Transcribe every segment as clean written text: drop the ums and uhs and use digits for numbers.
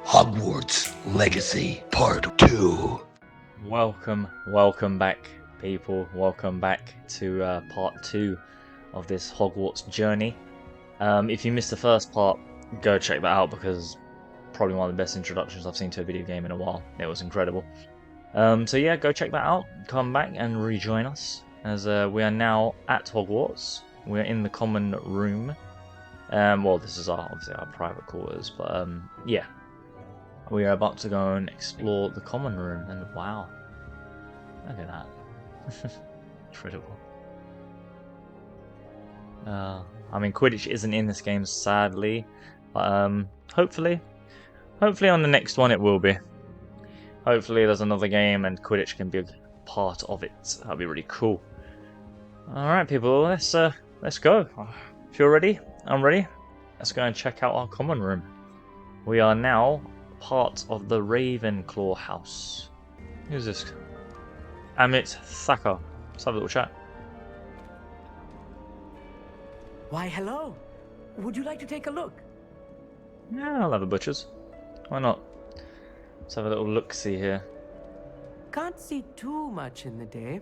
Hogwarts Legacy Part 2. Welcome back, people. Welcome back to part 2 of this Hogwarts journey. If you missed the first part, go check that out because probably one of the best introductions I've seen to a video game in a while. It was incredible. So yeah, go check that out. Come back and rejoin us as we are now at Hogwarts. We're in the common room. Well, this is obviously our private quarters, but yeah. We are about to go and explore the common room, and wow, look at that. Incredible. I mean, Quidditch isn't in this game, sadly, but hopefully on the next one it will be. Hopefully there's another game and Quidditch can be a part of it. That'd be really cool. Alright people, let's go. If you're ready, I'm ready. Let's go and check out our common room. We are now part of the Ravenclaw house. Who's this? Emmett Thacker. Let's have a little chat. Why, hello. Would you like to take a look? Yeah, I'll have a butcher's. Why not? Let's have a little look-see here. Can't see too much in the day.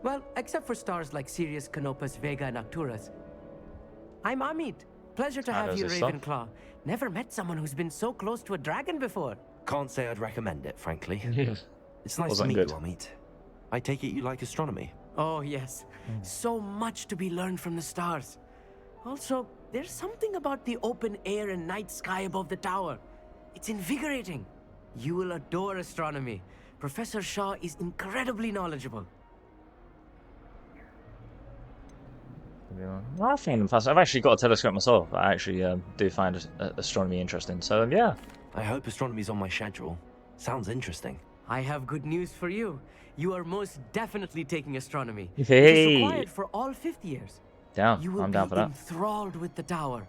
Well, except for stars like Sirius, Canopus, Vega, and Arcturus. I'm Amit. Pleasure to have you, Ravenclaw. Never met someone who's been so close to a dragon before. Can't say I'd recommend it, frankly. It's nice Wasn't to meet good. you, Amit. I take it you like astronomy? Oh, yes. So much to be learned from the stars. Also, there's something about the open air and night sky above the tower. It's invigorating. You will adore astronomy. Professor Shaw is incredibly knowledgeable. Well, I find them fascinating. I've actually got a telescope myself. I actually do find astronomy interesting. So yeah. I hope astronomy's on my schedule. Sounds interesting. I have good news for you. You are most definitely taking astronomy. Hey. It is required for all 5th years. Down. You will I'm down be for that. enthralled with the tower.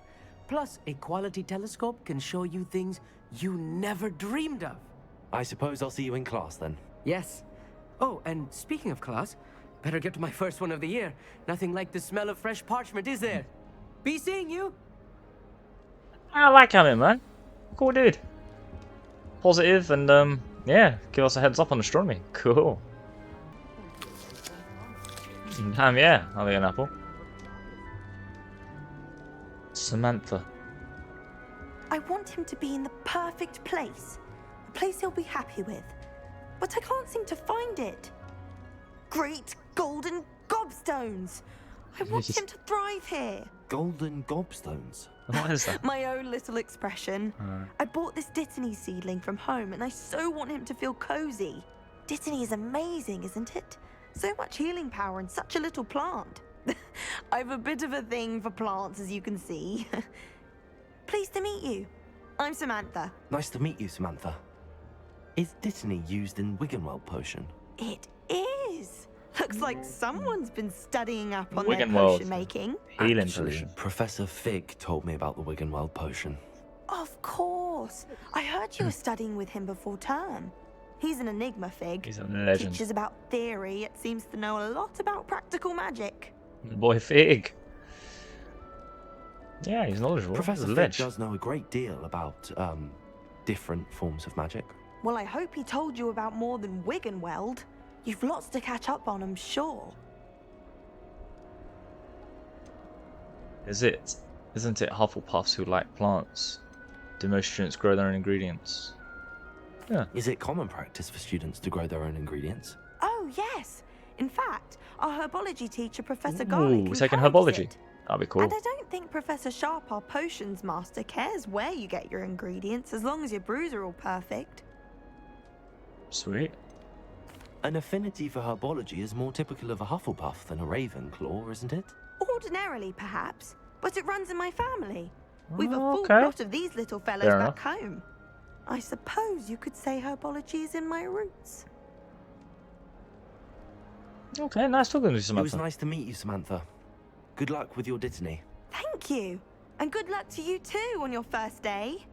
Plus, a quality telescope can show you things you never dreamed of. I suppose I'll see you in class then. Yes. Oh, and speaking of class, better get to my first one of the year. Nothing like the smell of fresh parchment, is there? Be seeing you. I like him, man. Cool dude. Positive and yeah, give us a heads up on astronomy. Cool. Yeah, I'll get an apple. Samantha. I want him to be in the perfect place. A place he'll be happy with. But I can't seem to find it. Great golden gobstones! I want him to thrive here. Golden gobstones? What is that? My own little expression. I bought this Dittany seedling from home and I so want him to feel cozy. Dittany is amazing, isn't it? So much healing power in such a little plant. I've a bit of a thing for plants, as you can see. Pleased to meet you. I'm Samantha. Nice to meet you, Samantha. Is Dittany used in Wiggenweld potion? It is. Looks like someone's been studying up on their Wiggenweld. potion making. Healing Actually, potion. Professor Fig told me about the Wiggenweld potion. Of course. I heard you were studying with him before term. He's an enigma, Fig. He's a legend. Teaches about theory, it seems to know a lot about practical magic. The boy Fig. Yeah, he's knowledgeable. Professor He's a Fig ledge. does know a great deal about, different forms of magic. Well, I hope he told you about more than Wiggenweld. You've lots to catch up on, I'm sure. Isn't it Hufflepuffs who like plants? Do most students grow their own ingredients? Yeah. Is it common practice for students to grow their own ingredients? Oh, yes. In fact, our herbology teacher, Professor Ooh, Garlick, we're taking encourages herbology. it. That'd be cool. And I don't think Professor Sharp, our potions master, cares where you get your ingredients as long as your brews are all perfect. Sweet. An affinity for herbology is more typical of a Hufflepuff than a Ravenclaw, isn't it? Ordinarily, perhaps, but it runs in my family. We've a Oh, full okay. plot of these little fellows Fair back home. I suppose you could say herbology is in my roots. Okay, nice talking to you, It was Samantha. nice to meet you, Samantha. Good luck with your Dittany. Thank you. And good luck to you too on your first day.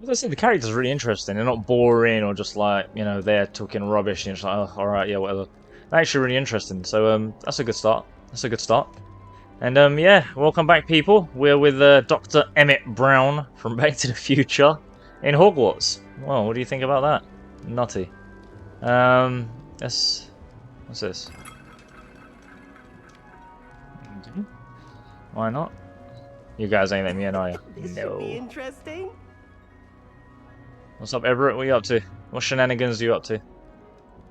As I said, the characters are really interesting. They're not boring or just like, you know, they're talking rubbish and you're just like, oh, alright, yeah, whatever. They're actually really interesting. So, that's a good start. That's a good start. And yeah, welcome back, people. We're with Dr. Emmett Brown from Back to the Future in Hogwarts. Well, what do you think about that? Nutty. What's this? Why not? You guys ain't letting me in, are you? This No. should be interesting. What's up, Everett? What are you up to? What shenanigans are you up to?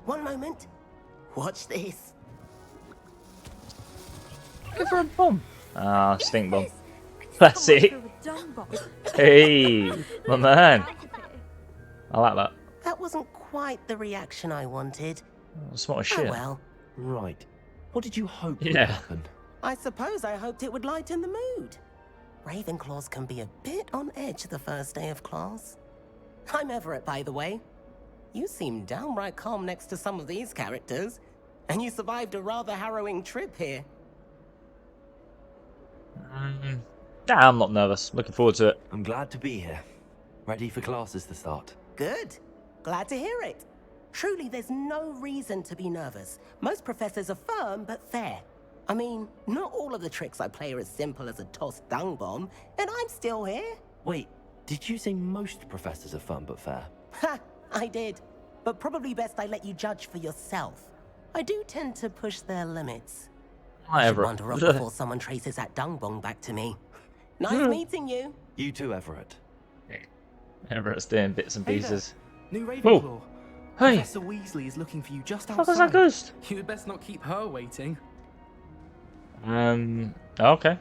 One moment. Watch this. Go for a bomb. Ah, stink bomb. That's it. Hey, my man. I like that. That wasn't quite the reaction I wanted. Smart as Oh shit. well. Right. What did you hope would Yeah. happen? I suppose I hoped it would lighten the mood. Ravenclaws can be a bit on edge the first day of class. I'm Everett, by the way. You seem downright calm next to some of these characters, and you survived a rather harrowing trip here. Nah, I'm not nervous. Looking forward to it. I'm glad to be here. Ready for classes to start. Good. Glad to hear it. Truly, there's no reason to be nervous. Most professors are firm but fair. I mean, not all of the tricks I play are as simple as a tossed dung bomb, and I'm still here. Wait, did you say most professors are fun but fair? Ha! I did. But probably best I let you judge for yourself. I do tend to push their limits. Hi, I should Everett. wander off before someone traces that dung bomb back to me. Nice meeting you. You too, Everett. Everett's doing bits and Hey there. pieces. New Whoa. Ravenclaw. Hey, Professor Weasley is looking for you just what was that outside. ghost? You had best not keep her waiting. Okay.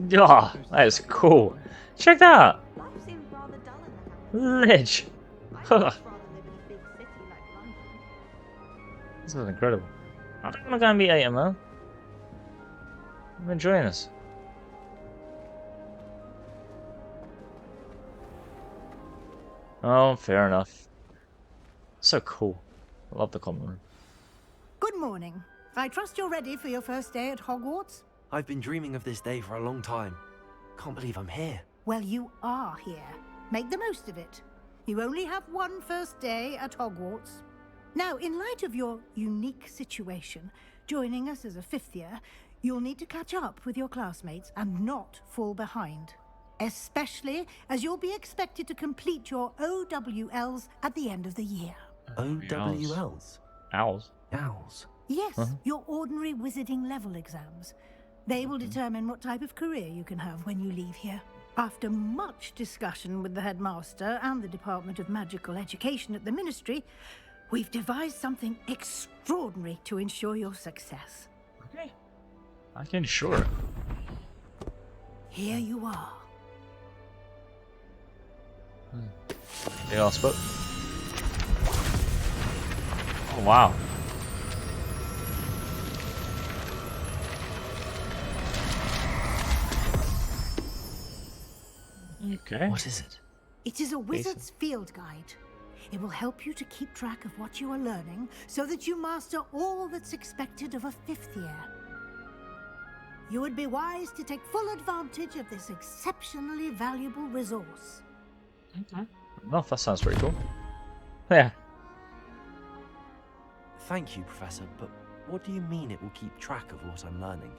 Yeah, that is cool. Check that out. Life seems rather dull in the house. Ledge. I'd much rather live in a big city like London. This is incredible. I don't want to go and be 8 man. I'm enjoying this. Oh, fair enough. So cool. I love the common room. Good morning. I trust you're ready for your first day at Hogwarts? I've been dreaming of this day for a long time. Can't believe I'm here. Well, you are here. Make the most of it. You only have one first day at Hogwarts. Now, in light of your unique situation, joining us as a fifth year, you'll need to catch up with your classmates and not fall behind. Especially as you'll be expected to complete your OWLs at the end of the year. OWLs? Owls. Owls. Yes, your ordinary wizarding level exams. They will determine what type of career you can have when you leave here. After much discussion with the headmaster and the Department of Magical Education at the Ministry, we've devised something extraordinary to ensure your success. Okay. I can ensure it. Here you are. They all spoke. Oh, wow. Okay. What is it? It is a wizard's field guide. It will help you to keep track of what you are learning so that you master all that's expected of a fifth year. You would be wise to take full advantage of this exceptionally valuable resource. Okay. Oh, that sounds pretty cool. Yeah. Thank you, Professor, but what do you mean it will keep track of what I'm learning?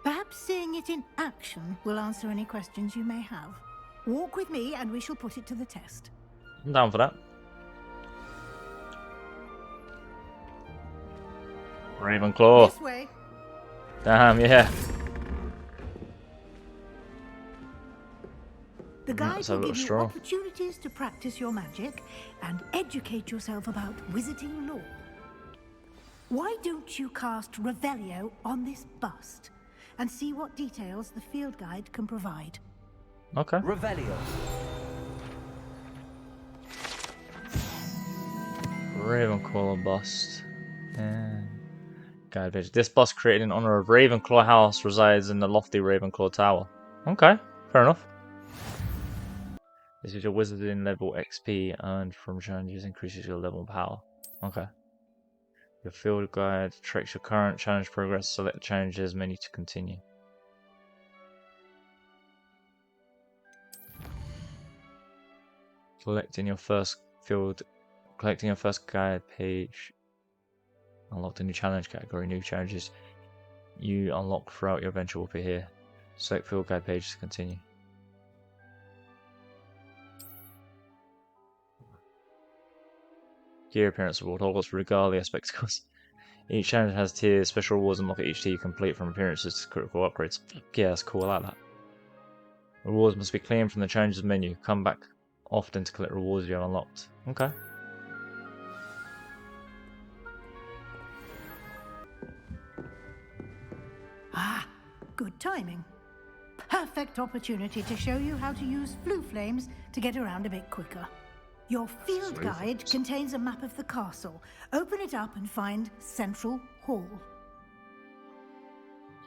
Perhaps seeing it in action will answer any questions you may have. Walk with me and we shall put it to the test. I'm down for that. Ravenclaw. This way. Damn, yeah. The guide Let's have a will little give you straw. opportunities to practice your magic and educate yourself about wizarding lore. Why don't you cast Revelio on this bust and see what details the field guide can provide? Okay. Revelio. Ravenclaw bust. Guide page. This bust created in honor of Ravenclaw House resides in the lofty Ravenclaw Tower. Okay, fair enough. This is your wizarding level XP earned from challenges, increases your level and power. Okay. Your field guide tracks your current challenge progress, select challenges menu to continue. Collecting your first guide page Unlocked a new challenge category. New challenges you unlock throughout your adventure will appear here. Select field guide page to continue. Gear appearance reward. Hogwarts regalia spectacles. Each challenge has tiers. Special rewards unlock at each tier you complete, from appearances to critical upgrades. Yeah, that's cool. I like that. Rewards must be claimed from the challenges menu. Come back often to collect rewards you have unlocked. Okay. Ah, good timing. Perfect opportunity to show you how to use flue flames to get around a bit quicker. Your field guide contains a map of the castle. Open it up and find Central Hall.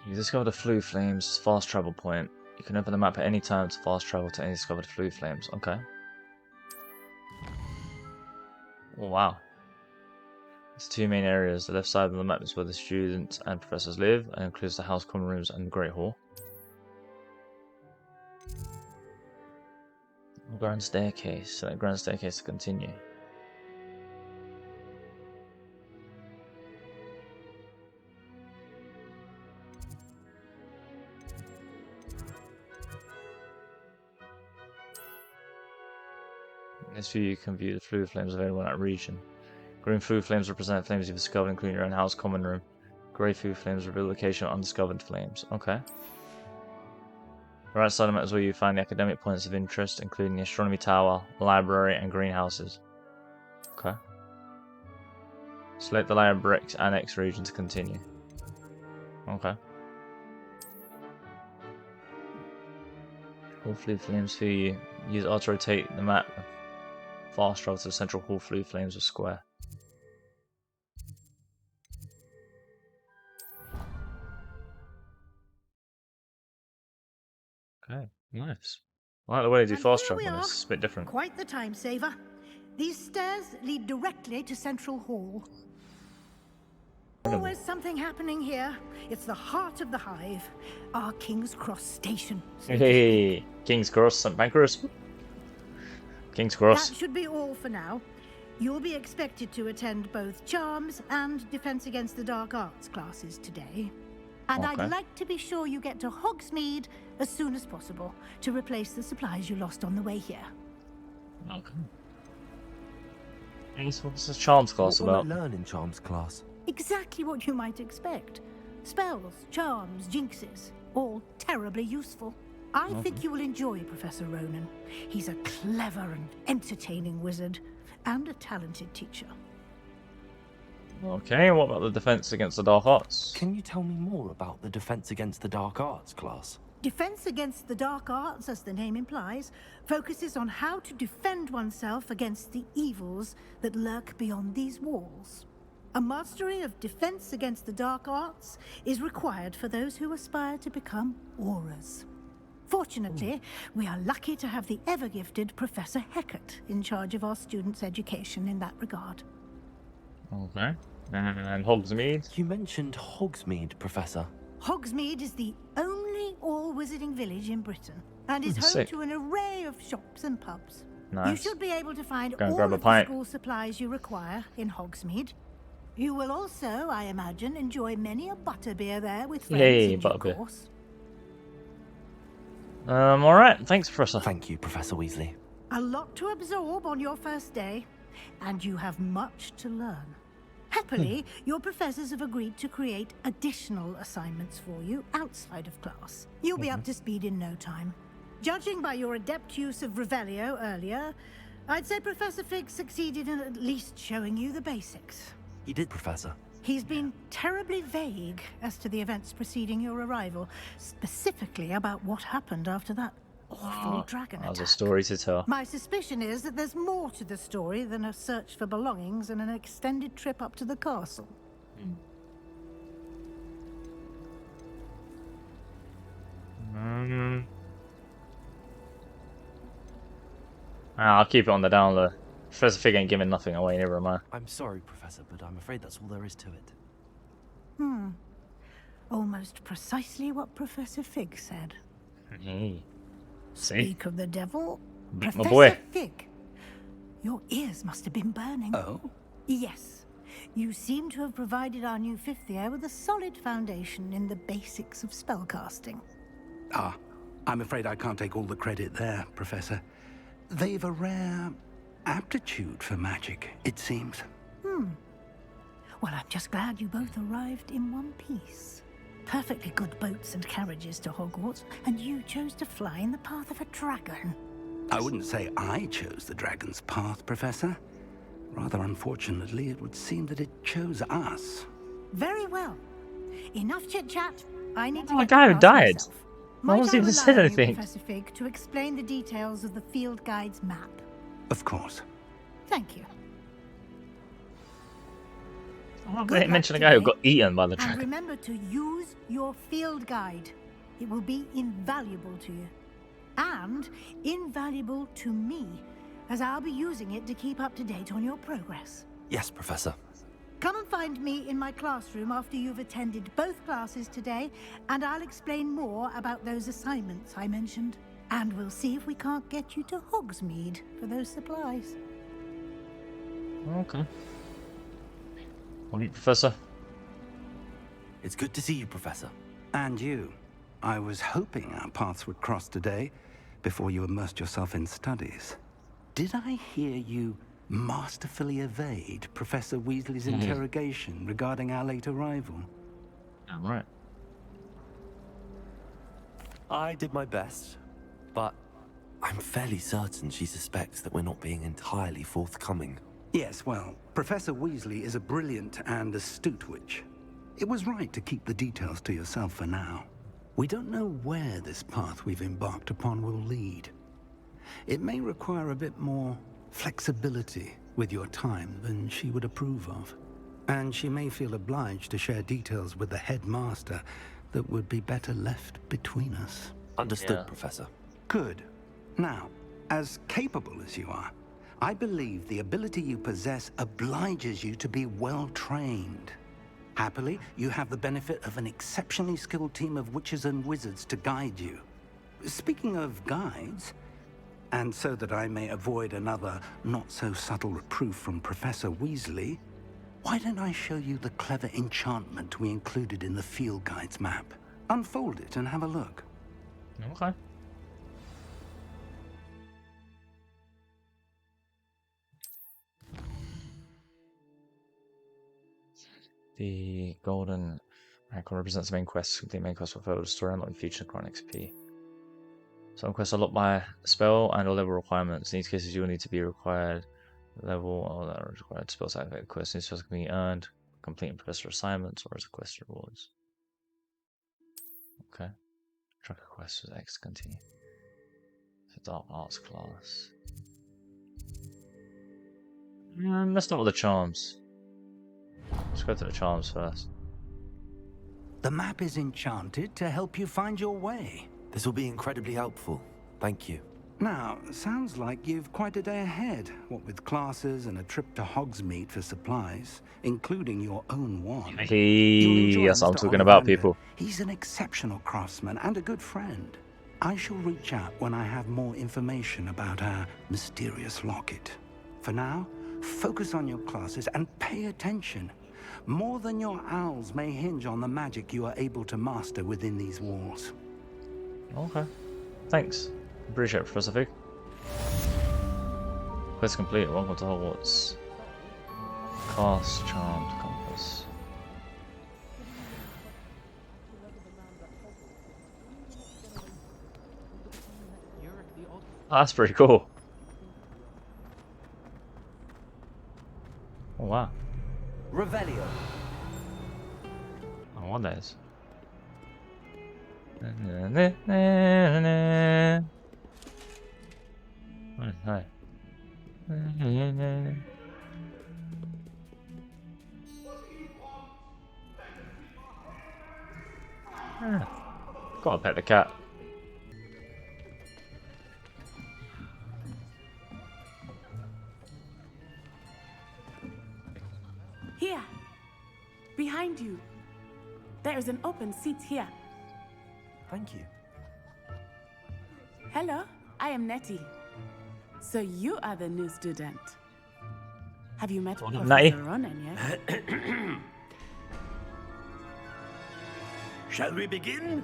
You discover the flue flames fast travel point. You can open the map at any time to fast travel to any discovered flue flames. Okay. Oh, wow. There's two main areas. The left side of the map is where the students and professors live, and includes the house common rooms and the Great Hall. Grand staircase. Select grand staircase to continue. In this view, you can view the flue flames available in that region. Green flue flames represent flames you've discovered, including your own house common room. Grey flue flames reveal the location of undiscovered flames. Okay. The right side of the map is where you find the academic points of interest, including the astronomy tower, library, and greenhouses. Okay. Select the library annex region to continue. Okay. Hall flue flames for you. Use R to rotate the map. Fast travel to the central hall flue flames of square. Okay, nice. I like the way they do fast travel. It's a bit different. Quite the time saver. These stairs lead directly to Central Hall. Always something happening here. It's the heart of the hive. Our King's Cross station. Hey, King's Cross, St. Pancras. King's Cross. That should be all for now. You'll be expected to attend both Charms and Defense Against the Dark Arts classes today. And Okay. I'd like to be sure you get to Hogsmeade as soon as possible to replace the supplies you lost on the way here. Okay. What's the Charms class What will I about? learn in Charms class? Exactly what you might expect. Spells, charms, jinxes, all terribly useful. I think you will enjoy Professor Ronan. He's a clever and entertaining wizard, and a talented teacher. Okay, what about the Defense Against the Dark Arts? Can you tell me more about the Defense Against the Dark Arts class? Defense Against the Dark Arts, as the name implies, focuses on how to defend oneself against the evils that lurk beyond these walls. A mastery of Defense Against the Dark Arts is required for those who aspire to become auras. Fortunately, we are lucky to have the ever-gifted Professor Hecat in charge of our students' education in that regard. Okay. And Hogsmeade? You mentioned Hogsmeade, Professor. Hogsmeade is the only all-wizarding village in Britain, and is home Sick. to an array of shops and pubs. You Nice. should be able to find Go and all grab a of the pint. school supplies you require in Hogsmeade. You will also, I imagine, enjoy many a butterbeer there with friends Yay, in due butterbeer. course. Alright, thanks, Professor. Thank you, Professor Weasley. A lot to absorb on your first day, and you have much to learn. Happily, your professors have agreed to create additional assignments for you outside of class. You'll be up to speed in no time. Judging by your adept use of Revelio earlier, I'd say Professor Fig succeeded in at least showing you the basics. He did, Professor. He's been terribly vague as to the events preceding your arrival, specifically about what happened after that awful dragon That was a attack. story to tell. My suspicion is that there's more to the story than a search for belongings and an extended trip up to the castle. I'll keep it on the down low. Professor Fig ain't giving nothing away, never mind. I'm sorry, Professor, but I'm afraid that's all there is to it. Almost precisely what Professor Fig said. Hey. See? Speak of the devil, My Professor boy. Fig. Your ears must have been burning. Oh? Yes. You seem to have provided our new fifth year with a solid foundation in the basics of spellcasting. Ah, I'm afraid I can't take all the credit there, Professor. They've a rare aptitude for magic, it seems. Well, I'm just glad you both arrived in one piece. Perfectly good boats and carriages to Hogwarts, and you chose to fly in the path of a dragon. I wouldn't say I chose the dragon's path, Professor. Rather unfortunately, it would seem that it chose us. Very well. Enough chit-chat. I need to Oh, get the guy to who class died. myself. No one's Might I even rely said on you, anything. Professor Fig, to explain the details of the field guide's map? Of course. Thank you. Oh, Good they mentioned a luck guy who today, got eaten by the And dragon. remember to use your field guide. It will be invaluable to you. And invaluable to me, as I'll be using it to keep up to date on your progress. Yes, Professor. Come and find me in my classroom after you've attended both classes today, and I'll explain more about those assignments I mentioned. And we'll see if we can't get you to Hogsmeade for those supplies. Okay. Well, Professor. It's good to see you, Professor. And you. I was hoping our paths would cross today, before you immersed yourself in studies. Did I hear you masterfully evade Professor Weasley's interrogation regarding our late arrival? I'm right. I did my best, but I'm fairly certain she suspects that we're not being entirely forthcoming. Yes, well, Professor Weasley is a brilliant and astute witch. It was right to keep the details to yourself for now. We don't know where this path we've embarked upon will lead. It may require a bit more flexibility with your time than she would approve of. And she may feel obliged to share details with the headmaster that would be better left between us. Understood, Yeah. Professor. Good. Now, as capable as you are, I believe the ability you possess obliges you to be well trained. Happily, you have the benefit of an exceptionally skilled team of witches and wizards to guide you. Speaking of guides, and so that I may avoid another not-so-subtle reproof from Professor Weasley, why don't I show you the clever enchantment we included in the field guide's map? Unfold it and have a look. Okay. The golden icon represents the main quest. Complete main quest with further story unlocking future current XP. Some quests are locked by spell and or level requirements. In these cases, you will need to be required level or that are required spells activate quests. These spells can be earned completing professor assignments or as a quest rewards. Okay. Track a quest with X continue. The dark arts class. Let's start with the charms. Let's go to the charms first. The map is enchanted to help you find your way. This will be incredibly helpful. Thank you. Now, sounds like you've quite a day ahead, what with classes and a trip to Hogsmeade for supplies, including your own one. You'll enjoy That's what I'm Mr. talking about, Ollivander. people. He's an exceptional craftsman and a good friend. I shall reach out when I have more information about our mysterious locket. For now, focus on your classes and pay attention. More than your owls may hinge on the magic you are able to master within these walls. Okay. Thanks. Appreciate it, Professor Fig. Quest complete. Welcome to Hogwarts. Cast Charmed Compass. Oh, that's pretty cool. Oh, wow. Revelio. I want those. Hi. Gotta pet the cat. Here, behind you. There is an open seat here. Thank you. Hello, I am Nettie. So you are the new student. Have you met Natty. Professor Ronan yet? Shall we begin?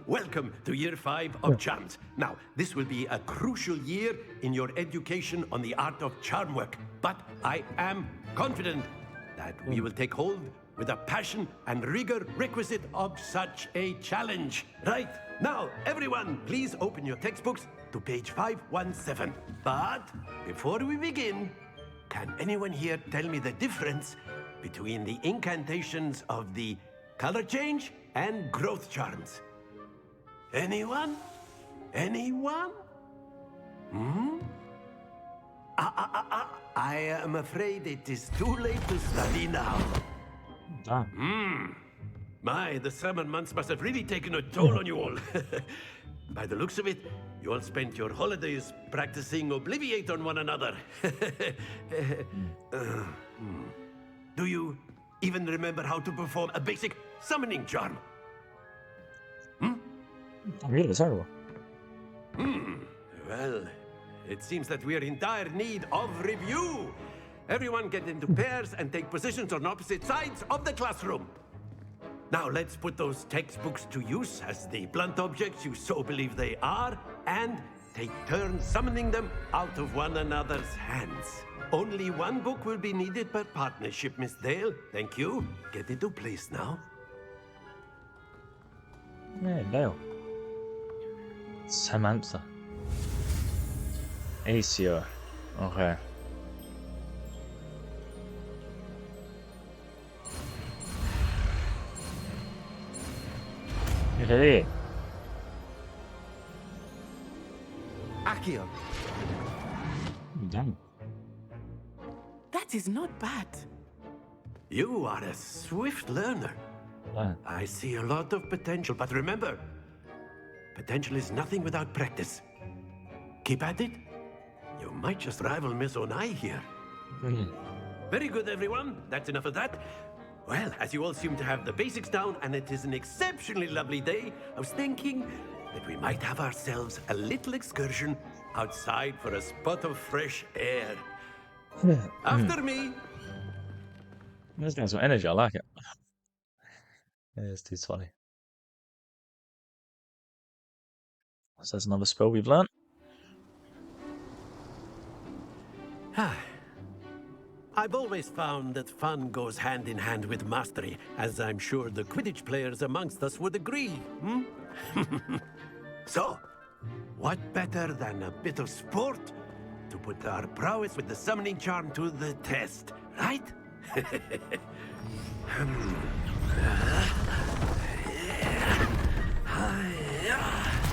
Welcome to year 5 of charms. Now, this will be a crucial year in your education on the art of charm work. But I am confident that we will take hold with the passion and rigor requisite of such a challenge. Right, now, everyone, please open your textbooks to page 517. But before we begin, can anyone here tell me the difference between the incantations of the color change and growth charms? Anyone? Anyone? I am afraid it is too late to study now. My, the summer months must have really taken a toll on you all. By the looks of it, you all spent your holidays practicing Obliviate on one another. Do you even remember how to perform a basic summoning charm? Really terrible. Well, it seems that we are in dire need of review. Everyone get into pairs and take positions on opposite sides of the classroom. Now let's put those textbooks to use as the blunt objects you so believe they are, and take turns summoning them out of one another's hands. Only one book will be needed per partnership, Miss Dale. Thank you. Get into place now. Yeah, Dale. Samantha. ACO. Okay. Hey. Accio. Damn. That is not bad. You are a swift learner. Yeah. I see a lot of potential, but remember, potential is nothing without practice. Keep at it. You might just rival Miss Onai here. Very good, everyone. That's enough of that. Well, as you all seem to have the basics down, and it is an exceptionally lovely day, I was thinking that we might have ourselves a little excursion outside for a spot of fresh air. After me. This guy's got energy, I like it. Yeah, it's too funny. So that's another spell we've learnt. I've always found that fun goes hand in hand with mastery, as I'm sure the Quidditch players amongst us would agree. So, what better than a bit of sport to put our prowess with the summoning charm to the test, right?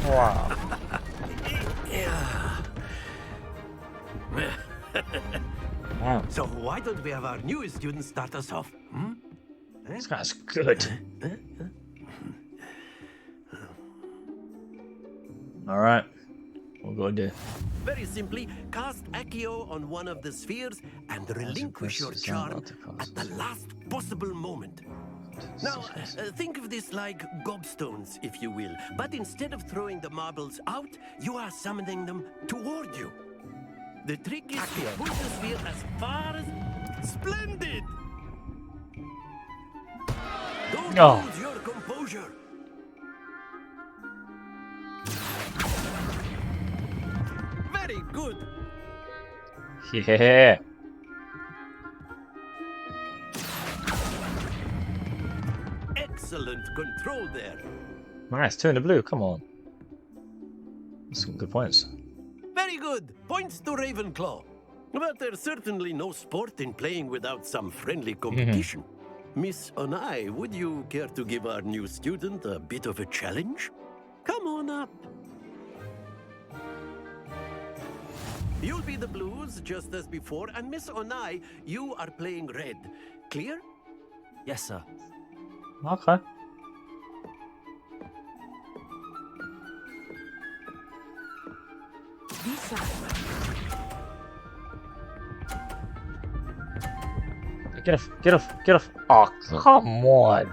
Wow. Wow. So why don't we have our newest student start us off? This guy's good. Alright. What we gotta do? Very simply, cast Accio on one of the spheres and relinquish your charm at the last possible moment. Now, think of this like gobstones, if you will. But instead of throwing the marbles out, you are summoning them toward you. The trick is to push the sphere as far as... Splendid! Don't lose your composure. Very good. Yeah. Excellent control there. Nice, 2 in the blue, come on. That's some good points. Very good. Points to Ravenclaw. But there's certainly no sport in playing without some friendly competition. Miss Onai, would you care to give our new student a bit of a challenge? Come on up. You'll be the blues, just as before, and Miss Onai, you are playing red. Clear? Yes, sir. Okay. This side. Get off, get off, get off. Oh, come on.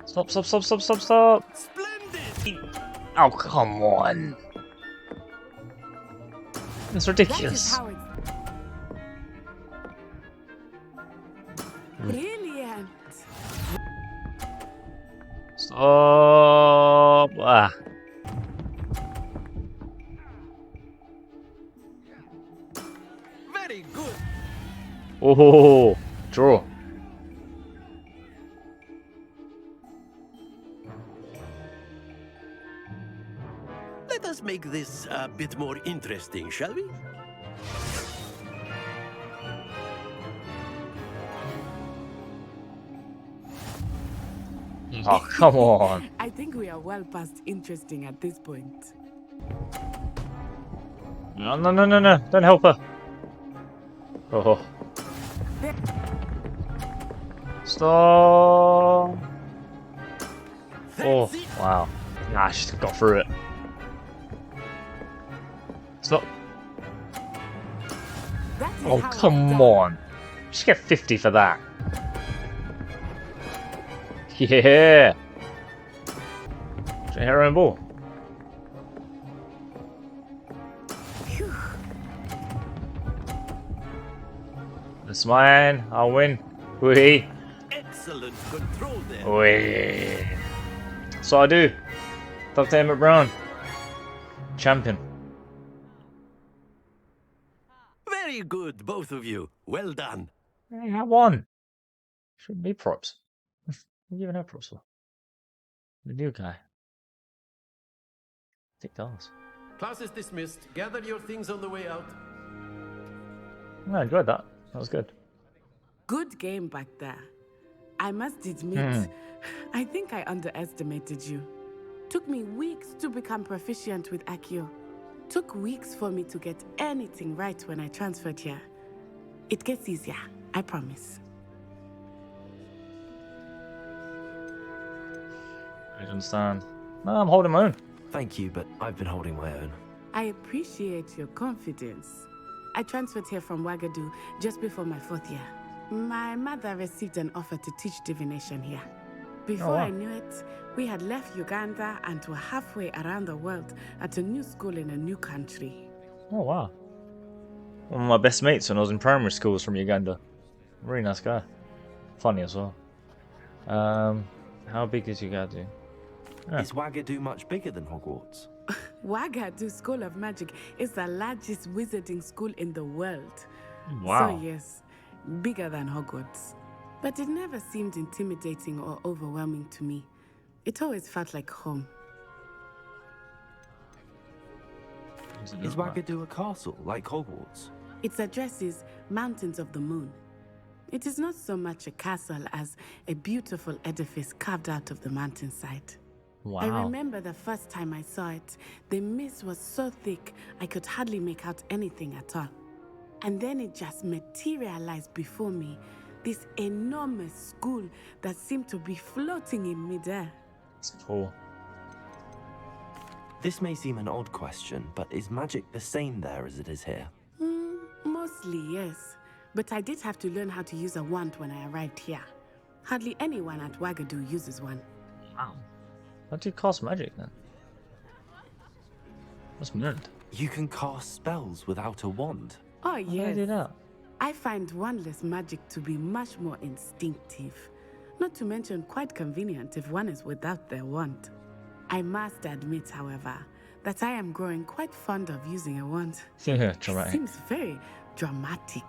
Stop, stop, stop, stop, stop, stop. Splendid! Oh, come on. It's ridiculous. That is how it's brilliant. Stop. Ah. Very good. Oh, draw. Let us make this a bit more interesting, shall we? Oh, come on. I think we are well past interesting at this point. No, no, no, no, no. Don't help her. Oh. Stop. Oh, wow. Nah, she got through it. Stop. Oh, come on. Just get 50 for that. Yeah. Straight her own ball. That's mine. I'll win. Wee. Excellent control there. Wee. So I do. Dr Emmett Brown. Champion. Very good, both of you. Well done. Hey, I won. Shouldn't be props. I'm giving her props for. The new guy. Thick dolls. Class is dismissed. Gather your things on the way out. I enjoyed that. That was good. Good game back there. I must admit, I think I underestimated you. Took me weeks to become proficient with Accio. Took weeks for me to get anything right when I transferred here. It gets easier, I promise. I understand. No, I'm holding my own. Thank you, but I've been holding my own. I appreciate your confidence. I transferred here from Wagadu just before my 4th year. My mother received an offer to teach divination here. Before I knew it, we had left Uganda and were halfway around the world at a new school in a new country. Oh, wow. One of my best mates when I was in primary school was from Uganda. Really nice guy. Funny as well. How big is Uganda? Yeah. Is Wagadu much bigger than Hogwarts? Wagadu School of Magic is the largest wizarding school in the world. Wow. So yes, bigger than Hogwarts. But it never seemed intimidating or overwhelming to me. It always felt like home. Is Wagadu a castle, like Hogwarts? Its address is Mountains of the Moon. It is not so much a castle as a beautiful edifice carved out of the mountainside. Wow. I remember the first time I saw it, the mist was so thick I could hardly make out anything at all. And then it just materialized before me, this enormous school that seemed to be floating in midair. It's cool. This may seem an odd question, but is magic the same there as it is here? Mostly, yes. But I did have to learn how to use a wand when I arrived here. Hardly anyone at Wagadu uses one. Wow. How do you cast magic then? What's meant? You can cast spells without a wand. Oh, How do I yes. do that? I find wandless magic to be much more instinctive. Not to mention quite convenient if one is without their wand. I must admit, however, that I am growing quite fond of using a wand. Yeah, It dramatic. seems very dramatic.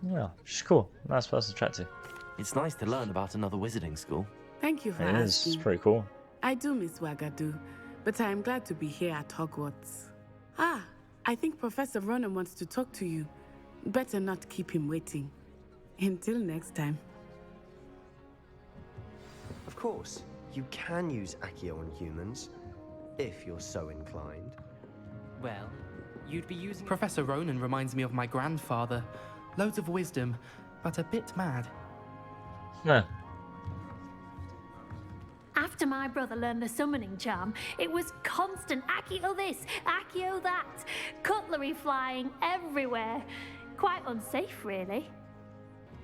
Yeah, she's cool. Nice person to chat to. It's nice to learn about another wizarding school. Thank you for It is. asking. It's pretty cool. I do miss Wagadu, but I am glad to be here at Hogwarts. Ah, I think Professor Ronan wants to talk to you. Better not keep him waiting. Until next time. Of course, you can use Accio on humans, if you're so inclined. Well, you'd be using... Professor Ronan reminds me of my grandfather. Loads of wisdom, but a bit mad. Yeah. After my brother learned the summoning charm, it was constant Accio this, Accio that, cutlery flying everywhere. Quite unsafe, really.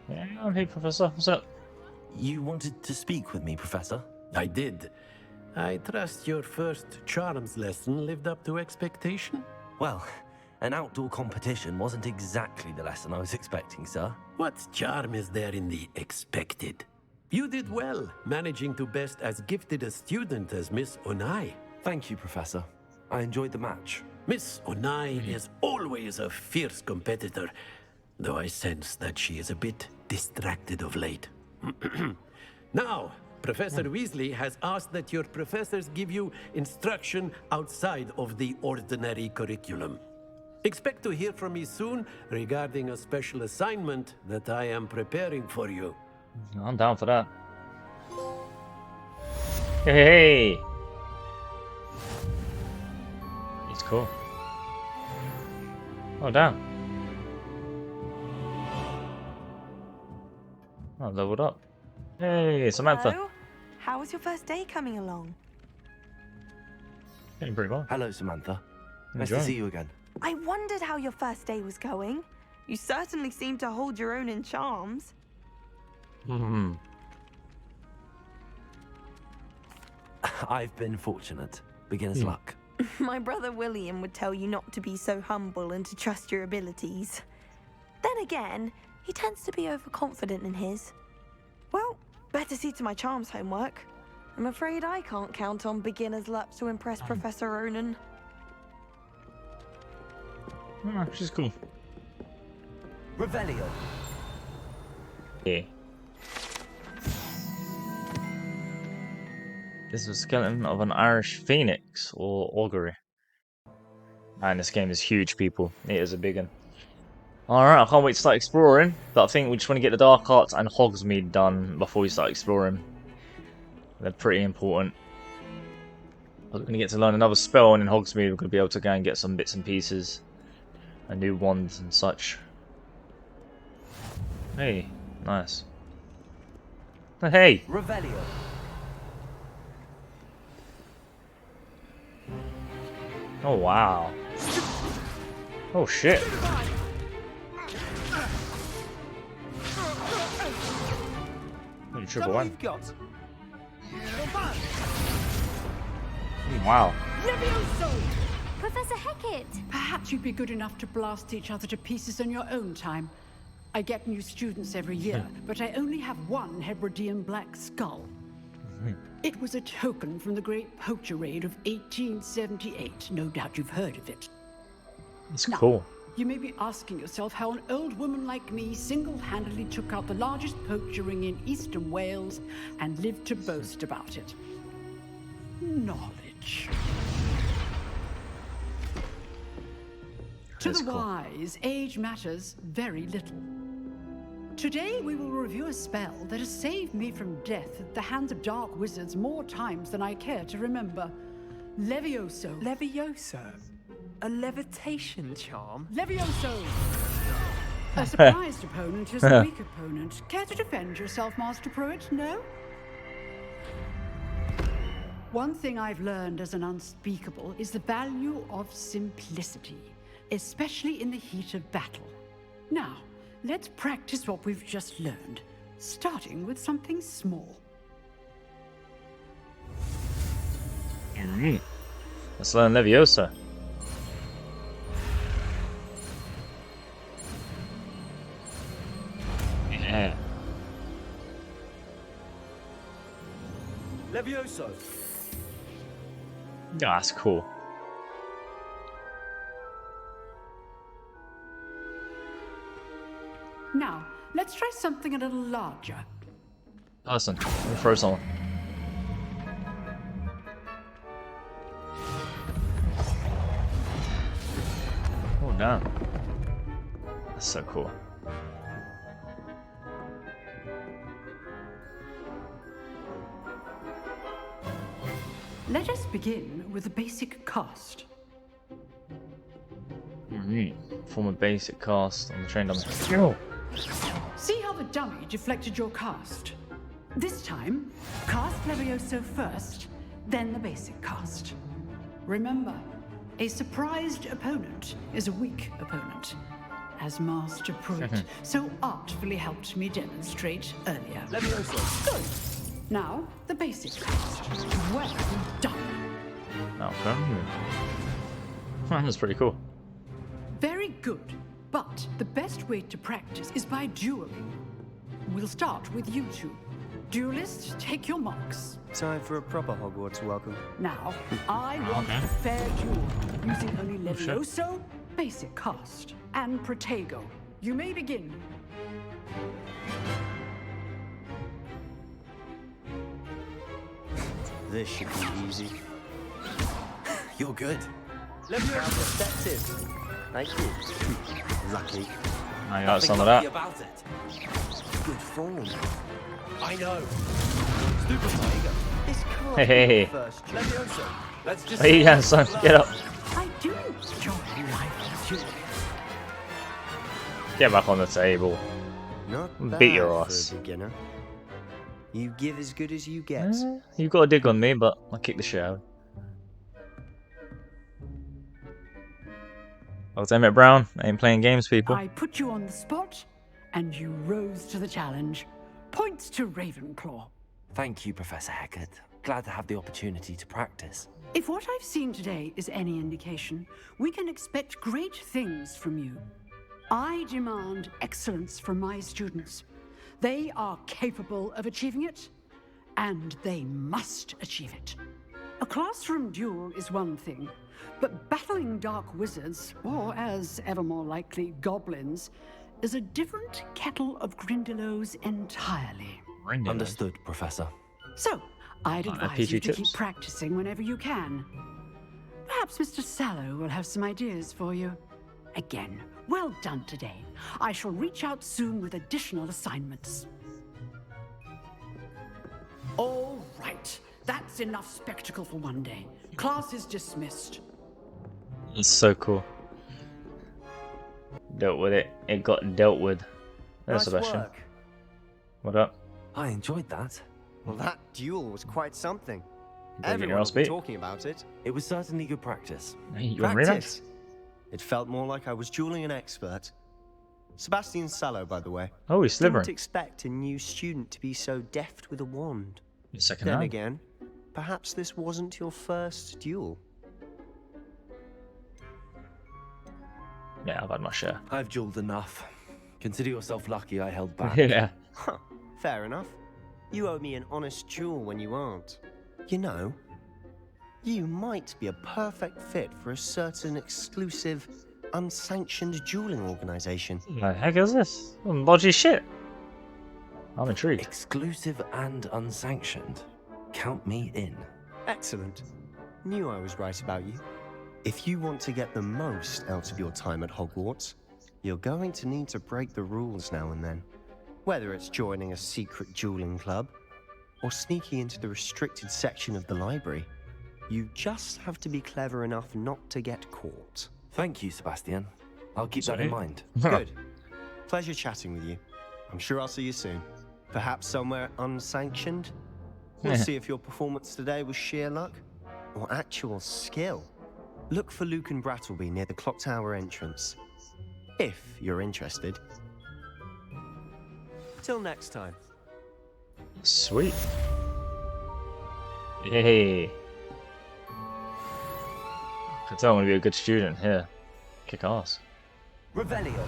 Yeah, hey, Professor. What's up? You wanted to speak with me, Professor? I did. I trust your first charms lesson lived up to expectation? Well, an outdoor competition wasn't exactly the lesson I was expecting, sir. What charm is there in the expected? You did well, managing to best as gifted a student as Miss Onai. Thank you, Professor. I enjoyed the match. Miss Onai is always a fierce competitor, though I sense that she is a bit distracted of late. Now, Professor Weasley has asked that your professors give you instruction outside of the ordinary curriculum. Expect to hear from me soon regarding a special assignment that I am preparing for you. I'm down for that. Hey! It's cool. Oh, damn. Oh, leveled up. Hey, Samantha. Hello? How was your first day coming along? Getting pretty well. Hello, Samantha. Nice Enjoying. to see you again. I wondered how your first day was going. You certainly seem to hold your own in charms. I've been fortunate. Beginner's luck. My brother William would tell you not to be so humble and to trust your abilities. Then again, he tends to be overconfident in his. Well, better see to my charms homework. I'm afraid I can't count on beginner's luck to impress Professor Ronan. Oh, she's cool. Revelio. Yeah. This is a skeleton of an Irish phoenix or augury. Man, this game is huge, people. It is a big one. Alright, I can't wait to start exploring, but I think we just want to get the Dark Arts and Hogsmeade done before we start exploring. They're pretty important. We're going to get to learn another spell, and in Hogsmeade we're going to be able to go and get some bits and pieces. And new wands and such. Hey, nice. Hey! Revelio. Oh wow. Oh shit. Triple one. Wow. Professor Hecat! Perhaps you'd be good enough to blast each other to pieces on your own time. I get new students every year, but I only have one Hebridean black skull. It was a token from the Great Poacher Raid of 1878. No doubt you've heard of it. It's cool. You may be asking yourself how an old woman like me single-handedly took out the largest poacher ring in eastern Wales and lived to boast about it. Knowledge. To the wise, age matters very little. Today we will review a spell that has saved me from death at the hands of dark wizards more times than I care to remember. Levioso. Levioso? A levitation charm? Levioso! A surprised opponent is a weak opponent. Care to defend yourself, Master Pruitt? No? One thing I've learned as an unspeakable is the value of simplicity, especially in the heat of battle. Now, let's practice what we've just learned, starting with something small. Let's learn Leviosa. Yeah. Levioso. Yeah, that's cool. Now, let's try something a little larger. Listen, let me throw someone. Oh, damn. That's so cool. Let us begin with a basic cast. Form a basic cast on the train dummy. Oh. See how the dummy deflected your cast? This time, cast Levioso first, then the basic cast. Remember, a surprised opponent is a weak opponent, as Master Pruitt so artfully helped me demonstrate earlier. Levioso. Good. Now, the basic cast. Well done. Okay. That's pretty cool. Very good. But the best way to practice is by dueling. We'll start with you two. Duelists, take your marks. Time for a proper Hogwarts welcome. Now, I want a fair duel, using only Levioso, basic cast, and Protego. You may begin. This should be easy. You're good. Levioso effective. Thank you. Lucky. I got some of that. About it. Good form. I know. This can't Hey. be the first duel. Levioso. Let's just Hey, yeah, son, get up. I do enjoy life dueling. Get back on the table. Not Beat bad your for ass. a beginner. You give as good as you get. You got a dig on me, but I'll kick the shit out. Dr Emmett Brown, I ain't playing games, people. I put you on the spot, and you rose to the challenge. Points to Ravenclaw. Thank you, Professor Hecat. Glad to have the opportunity to practice. If what I've seen today is any indication, we can expect great things from you. I demand excellence from my students. They are capable of achieving it, and they must achieve it. A classroom duel is one thing, but battling dark wizards, or as ever more likely, goblins, is a different kettle of Grindylows entirely. Understood, Professor. So, I'd advise PG you to keep tips. practicing whenever you can. Perhaps Mr. Sallow will have some ideas for you. Again, well done today. I shall reach out soon with additional assignments. All right, that's enough spectacle for one day. Class is dismissed. It's so cool. Dealt with it. It got dealt with. There's Nice Sebastian. work. What up? I enjoyed that. Well, that duel was quite something. get your Everyone ass will be beat. talking about it. It was certainly good practice. Hey, you want relax? It felt more like I was dueling an expert. Sebastian Sallow, by the way. Oh, he's slivering. Didn't expect a new student to be so deft with a wand. Your second Then hand. again, perhaps this wasn't your first duel. Yeah, I've had my share. I've dueled enough. Consider yourself lucky I held back. Yeah. Huh, fair enough. You owe me an honest duel when you aren't. You know, you might be a perfect fit for a certain exclusive, unsanctioned dueling organization. What the heck is this? Some dodgy shit. I'm intrigued. Exclusive and unsanctioned. Count me in. Excellent. Knew I was right about you. If you want to get the most out of your time at Hogwarts, you're going to need to break the rules now and then. Whether it's joining a secret dueling club, or sneaking into the restricted section of the library, you just have to be clever enough not to get caught. Thank you, Sebastian. I'll keep that in mind. Good. Pleasure chatting with you. I'm sure I'll see you soon. Perhaps somewhere unsanctioned? We'll see if your performance today was sheer luck or actual skill. Look for Luke and Brattleby near the clock tower entrance, if you're interested. Till next time. Sweet. Yay. I can tell I'm going to be a good student here. Kick ass. Revelio.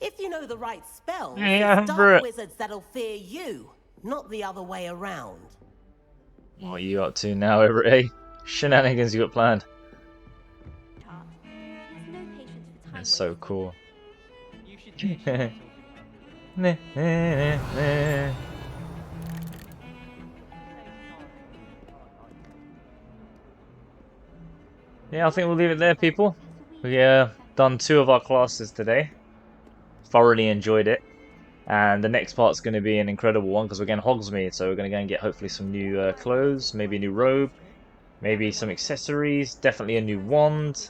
If you know the right spells, Yeah, it's bro. dark wizards that'll fear you, not the other way around. What are you up to now, every shenanigans you got planned? That's so cool. Yeah, I think we'll leave it there, people. We done 2 of our classes today. Thoroughly enjoyed it. And the next part's going to be an incredible one because we're getting Hogsmeade, so we're going to go and get hopefully some new clothes, maybe a new robe, maybe some accessories, definitely a new wand,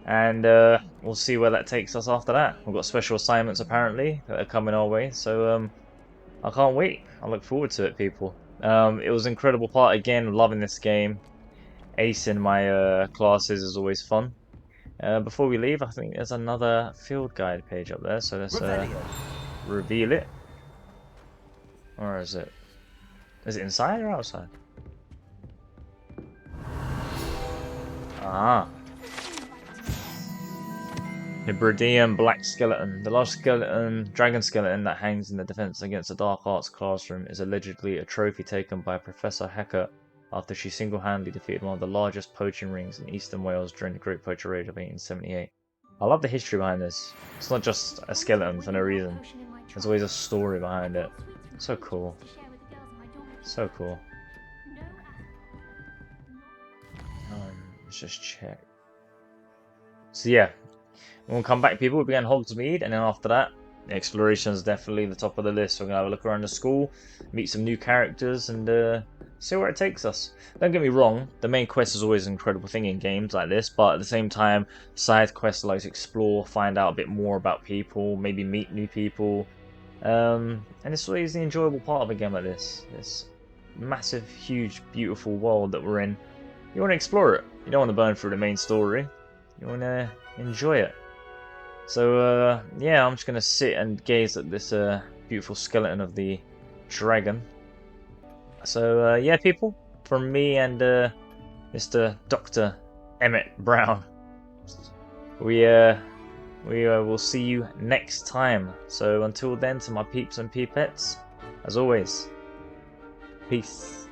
and we'll see where that takes us after that. We've got special assignments apparently that are coming our way, so I can't wait. I look forward to it, people. It was an incredible part again, loving this game. Acing my classes is always fun. Before we leave, I think there's another field guide page up there, so let's reveal it. Where is it? Is it inside or outside? Ah. Hebridean black skeleton. The large skeleton, dragon skeleton that hangs in the defense against the dark arts classroom is allegedly a trophy taken by Professor Hackett after she single-handedly defeated one of the largest poaching rings in eastern Wales during the Great Poacher Raid of 1878. I love the history behind this. It's not just a skeleton for no reason. There's always a story behind it. So cool. So cool. Let's just check. So yeah, when we come back, people, we began Hogsmeade, and then after that, exploration is definitely the top of the list. We're gonna have a look around the school, meet some new characters, and see where it takes us. Don't get me wrong, the main quest is always an incredible thing in games like this, but at the same time, side quests like to explore, find out a bit more about people, maybe meet new people, and it's always the enjoyable part of a game like this. This massive, huge, beautiful world that we're in. You want to explore it. You don't want to burn through the main story. You want to enjoy it. So yeah, I'm just gonna sit and gaze at this beautiful skeleton of the dragon. So yeah, people, from me and Mr. Dr. Emmett Brown, we will see you next time. So until then, to my peeps and peepettes, as always, peace.